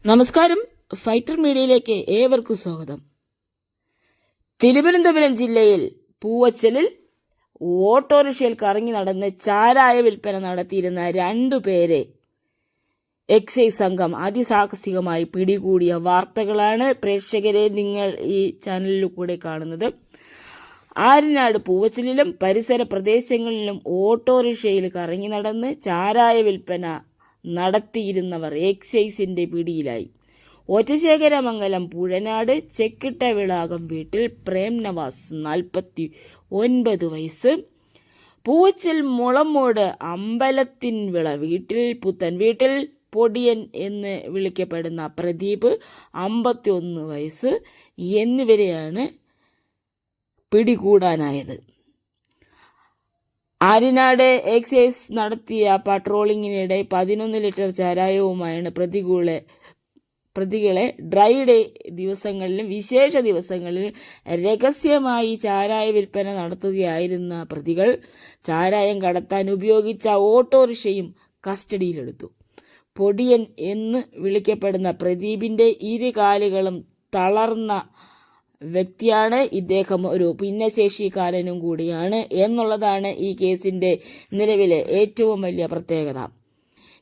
നമസ്കാരം. ഫൈറ്റർ മീഡിയയിലേക്ക് ഏവർക്കും സ്വാഗതം. തിരുവനന്തപുരം ജില്ലയിൽ പൂവച്ചലിൽ ഓട്ടോറിക്ഷയിൽ കറങ്ങി നടന്ന് ചാരായ വിൽപ്പന നടത്തിയിരുന്ന 2 പേരെ എക്സൈസ് സംഘം അതിസാഹസികമായി പിടികൂടിയ വാർത്തകളാണ് പ്രേക്ഷകരെ നിങ്ങൾ ഈ ചാനലിൽ കൂടെ കാണുന്നത്. ആര്യനാട് പൂവച്ചലിലും പരിസര പ്രദേശങ്ങളിലും ഓട്ടോറിക്ഷയിൽ കറങ്ങി നടന്ന് ചാരായ വിൽപ്പന നടത്തിയിരുന്നവർ എക്സൈസിന്റെ പിടിയിലായി. ഒറ്റശേഖരമംഗലം പുഴനാട് ചെക്കിട്ടവിളാകം വീട്ടിൽ പ്രേം നവാസ് 49 വയസ്സ്, പൂവച്ചൽ മുളമോട് അമ്പലത്തിൻവിള വീട്ടിൽ പുത്തൻ വീട്ടിൽ പൊടിയൻ എന്ന് വിളിക്കപ്പെടുന്ന പ്രദീപ് 51 വയസ്സ് എന്നിവരെയാണ് പിടികൂടാനായത്. ആര്യനാട് എക്സൈസ് നടത്തിയ പട്രോളിങ്ങിനിടെ 11 ലിറ്റർ ചാരായവുമായാണ് പ്രതികളെ ഡ്രൈ ഡേ ദിവസങ്ങളിലും വിശേഷ ദിവസങ്ങളിലും രഹസ്യമായി ചാരായ വിൽപ്പന നടത്തുകയായിരുന്ന പ്രതികൾ ചാരായം കടത്താൻ ഉപയോഗിച്ച ഓട്ടോറിക്ഷയും കസ്റ്റഡിയിലെടുത്തു. പൊടിയൻ എന്ന് വിളിക്കപ്പെടുന്ന പ്രദീപിന്റെ 2 കാലുകളും തളർന്ന വ്യക്തിയാണ്. ഇദ്ദേഹം ഒരു ഭിന്നശേഷിക്കാരനും കൂടിയാണ് എന്നുള്ളതാണ് ഈ കേസിന്റെ നിലവിലെ ഏറ്റവും വലിയ പ്രത്യേകത.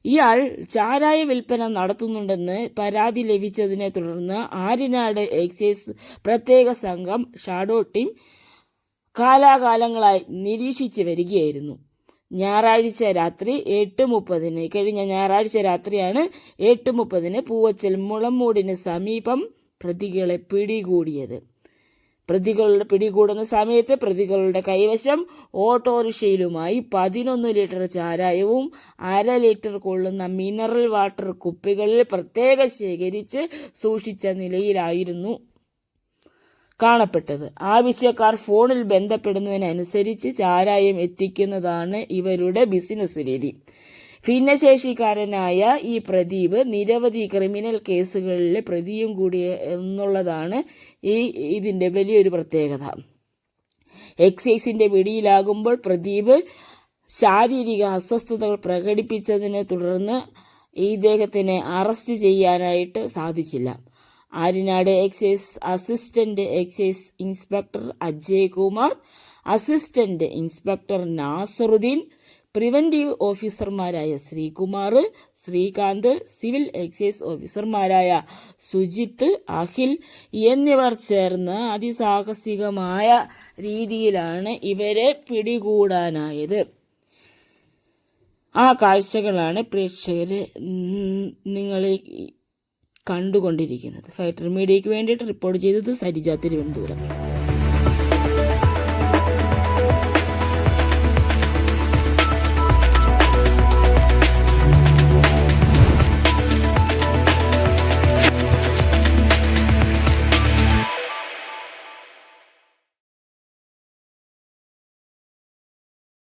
ഇയാൾ ചാരായ വിൽപ്പന നടത്തുന്നുണ്ടെന്ന് പരാതി ലഭിച്ചതിനെ തുടർന്ന് ആര്യനാട് എക്സൈസ് പ്രത്യേക സംഘം ഷാഡോ ടീം കാലാകാലങ്ങളായി നിരീക്ഷിച്ച് വരികയായിരുന്നു. കഴിഞ്ഞ ഞായറാഴ്ച രാത്രിയാണ് 8:30 പൂവച്ചൽ മുളമൂടിന് സമീപം പ്രതികളെ പിടികൂടിയത്. പിടികൂടുന്ന സമയത്ത് പ്രതികളുടെ കൈവശം ഓട്ടോറിക്ഷയിലുമായി 11 ലിറ്റർ ചാരായവും 1/2 ലിറ്റർ കൊള്ളുന്ന മിനറൽ വാട്ടർ കുപ്പികളിൽ പ്രത്യേകം ശേഖരിച്ച് സൂക്ഷിച്ച നിലയിലായിരുന്നു കാണപ്പെട്ടത്. ആവശ്യക്കാർ ഫോണിൽ ബന്ധപ്പെടുന്നതിനനുസരിച്ച് ചാരായം എത്തിക്കുന്നതാണ് ഇവരുടെ ബിസിനസ് രീതി. ഭിന്നശേഷിക്കാരനായ ഈ പ്രദീപ് നിരവധി ക്രിമിനൽ കേസുകളിലെ പ്രതിയും കൂടി എന്നുള്ളതാണ് ഇതിന്റെ വലിയൊരു പ്രത്യേകത. എക്സൈസിന്റെ പിടിയിലാകുമ്പോൾ പ്രദീപ് ശാരീരിക അസ്വസ്ഥതകൾ പ്രകടിപ്പിച്ചതിനെ തുടർന്ന് ഇദ്ദേഹത്തിനെ അറസ്റ്റ് ചെയ്യാനായിട്ട് സാധിച്ചില്ല. Aryanad excise assistant excise inspector Ajay Kumar, assistant inspector Nasaruddin, preventive ഓഫീസർമാരായ ശ്രീകുമാർ, ശ്രീകാന്ത്, സിവിൽ എക്സൈസ് ഓഫീസർമാരായ സുജിത്ത്, അഖിൽ എന്നിവർ ചേർന്ന് അതിസാഹസികമായ രീതിയിലാണ് ഇവരെ പിടികൂടാനായത്. ആ കാഴ്ചകളാണ് പ്രേക്ഷകര് നിങ്ങളെ കണ്ടുകൊണ്ടിരിക്കുന്നത്. ഫൈറ്റർ മീഡിയയ്ക്ക് വേണ്ടിയിട്ട് റിപ്പോർട്ട് ചെയ്തത് സരിജ, തിരുവനന്തപുരം.